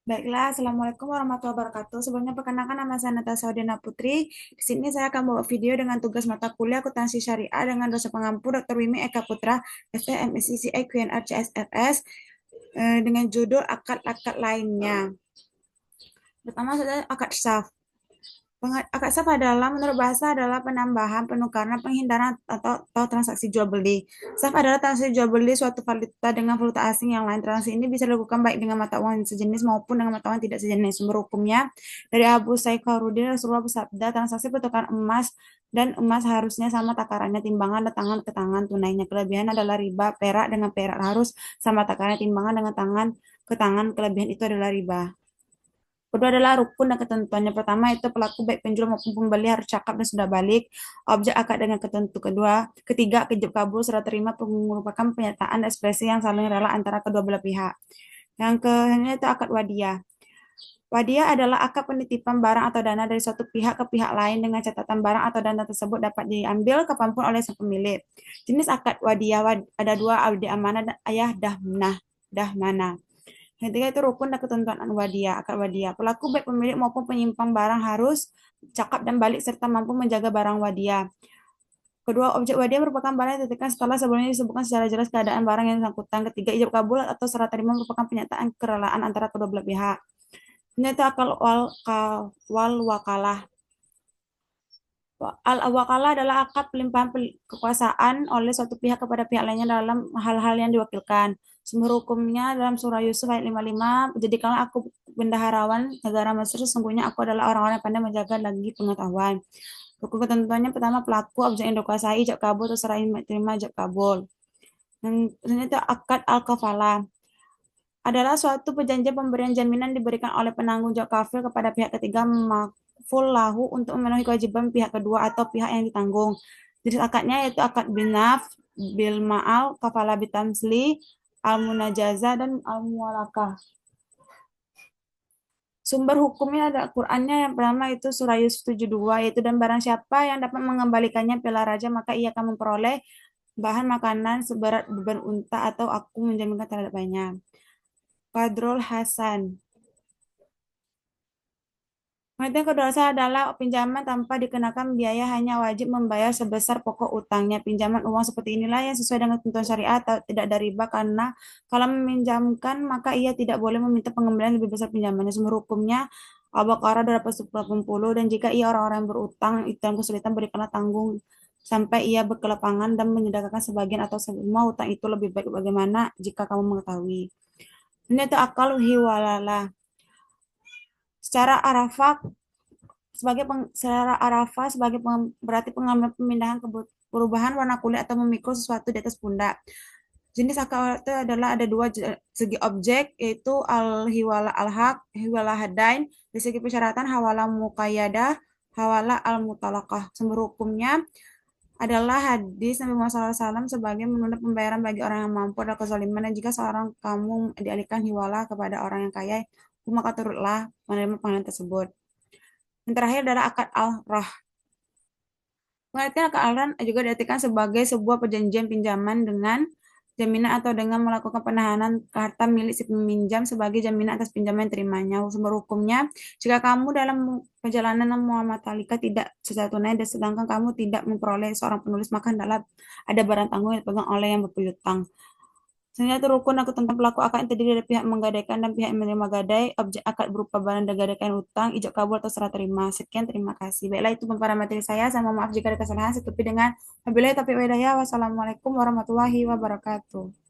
Baiklah, Assalamualaikum warahmatullahi wabarakatuh. Sebelumnya perkenalkan nama saya Natasha Saudina Putri. Di sini saya akan bawa video dengan tugas mata kuliah akuntansi syariah dengan dosen pengampu Dr. Wimi Eka Putra, ST, MSCCA, QNR, CSRS, dengan judul akad-akad lainnya. Pertama saja akad syaf. Akad saf adalah menurut bahasa adalah penambahan, penukaran, penghindaran atau transaksi jual beli. Saf adalah transaksi jual beli suatu valuta dengan valuta asing yang lain. Transaksi ini bisa dilakukan baik dengan mata uang sejenis maupun dengan mata uang tidak sejenis. Sumber hukumnya dari Abu Sa'id Khudri, Rasulullah bersabda, transaksi pertukaran emas dan emas harusnya sama takarannya, timbangan dan tangan ke tangan tunainya. Kelebihan adalah riba, perak dengan perak harus sama takarannya, timbangan dengan tangan ke tangan. Kelebihan itu adalah riba. Kedua adalah rukun dan ketentuannya. Pertama itu pelaku baik penjual maupun pembeli harus cakap dan sudah balik. Objek akad dengan ketentu. Ketiga, kejab kabul serah terima merupakan pernyataan ekspresi yang saling rela antara kedua belah pihak. Yang keempat itu akad wadiah. Wadiah adalah akad penitipan barang atau dana dari suatu pihak ke pihak lain dengan catatan barang atau dana tersebut dapat diambil kapanpun oleh sang pemilik. Jenis akad wadiah ada dua, wadiah amanah dan ayah dahmana. Yang ketiga itu rukun dan ketentuan wadiah, akad wadiah. Pelaku baik pemilik maupun penyimpang barang harus cakap dan balik serta mampu menjaga barang wadiah. Kedua, objek wadiah merupakan barang yang dititipkan setelah sebelumnya disebutkan secara jelas keadaan barang yang bersangkutan. Ketiga, ijab kabul atau serah terima merupakan pernyataan kerelaan antara kedua belah pihak. Ini itu akal wal wakalah. Al-wakalah adalah akad pelimpahan kekuasaan oleh suatu pihak kepada pihak lainnya dalam hal-hal yang diwakilkan. Sumber hukumnya dalam surah Yusuf ayat 55, jadikanlah aku bendaharawan negara Mesir, sesungguhnya aku adalah orang-orang yang pandai menjaga lagi pengetahuan. Rukun ketentuannya pertama pelaku objek yang dikuasai, ijab kabul, terserah terima ijab kabul. Yang selanjutnya itu akad al-kafalah adalah suatu perjanjian pemberian jaminan diberikan oleh penanggung jawab kafil kepada pihak ketiga makful lahu untuk memenuhi kewajiban pihak kedua atau pihak yang ditanggung. Jenis akadnya yaitu akad binaf, bil ma'al, kafala bitamsli, al munajaza dan al mualakah. Sumber hukumnya ada Qur'annya yang pertama itu surah Yusuf 72 yaitu dan barang siapa yang dapat mengembalikannya piala raja maka ia akan memperoleh bahan makanan seberat beban unta atau aku menjaminkan terhadapnya. Qadrul Hasan. Pengertian kedua adalah pinjaman tanpa dikenakan biaya hanya wajib membayar sebesar pokok utangnya. Pinjaman uang seperti inilah yang sesuai dengan ketentuan syariat atau tidak ada riba karena kalau meminjamkan maka ia tidak boleh meminta pengembalian lebih besar pinjamannya. Sumber hukumnya Al-Baqarah 280 dan jika ia orang-orang yang berutang itu dalam kesulitan berikanlah tanggung sampai ia berkelapangan dan menyedekahkan sebagian atau semua utang itu lebih baik bagaimana jika kamu mengetahui. Ini itu akal hiwalalah. Secara Arafah secara Arafah berarti pengambilan pemindahan perubahan warna kulit atau memikul sesuatu di atas pundak. Jenis akal itu adalah ada dua segi objek yaitu al-hiwala al-haq, hiwala hadain. Di segi persyaratan hawala muqayyadah, hawala al-mutalaqah. Sumber hukumnya adalah hadis Nabi Muhammad SAW sebagai menunda pembayaran bagi orang yang mampu adalah kezaliman dan jika seorang kamu dialihkan hiwala kepada orang yang kaya maka turutlah menerima panggilan tersebut. Yang terakhir adalah akad al-rah. Pengertian akad al-rah juga diartikan sebagai sebuah perjanjian pinjaman dengan jaminan atau dengan melakukan penahanan harta milik si peminjam sebagai jaminan atas pinjaman yang terimanya. Sumber hukumnya, jika kamu dalam perjalanan muamatalika tidak secara tunai dan sedangkan kamu tidak memperoleh seorang penulis, maka hendaklah ada barang tanggung yang dipegang oleh yang berpiutang. Selanjutnya itu rukun akad tentang pelaku akad yang terdiri dari pihak menggadaikan dan pihak yang menerima gadai. Objek akad berupa barang dan gadaikan utang, ijab kabul atau serah terima. Sekian, terima kasih. Baiklah itu para materi saya. Saya mohon maaf jika ada kesalahan. Saya tutupi dengan wabillahi taufiq wal hidayah. Wassalamualaikum warahmatullahi wabarakatuh.